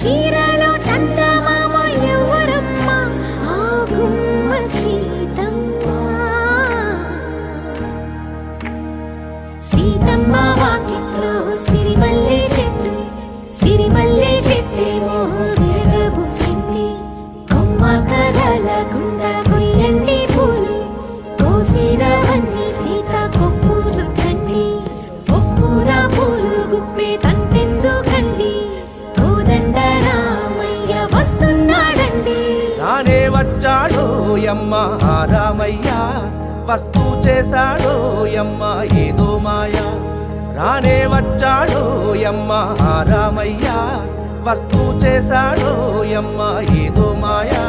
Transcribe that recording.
చీరలో చందమామ ఎవరమ్మ ఆ గుమ్మ సీతమ్మ సీతమ్మ వాకిట్లో సిరిమల్లె చెట్టు సిరిమల్లె చెట్టేమో విరగబూసింది కొమ్మ కదలకుండా కొయ్యండి పూలు కోసిరవన్నీ సీత కొప్పు చుట్టండి ఒప్పున పూలు గుప్పే తంతెందుకండి కోదండ రామయ్య వస్తున్నాడండి రానే వచ్చాడో యమ్మ ఆ రామయ్య వస్తూ చేశాడో యమ్మ ఏదో మాయ రానే వచ్చాడో యమ్మ ఆ రామయ్య వస్తూ చేశాడో యమ్మ ఏదో మాయా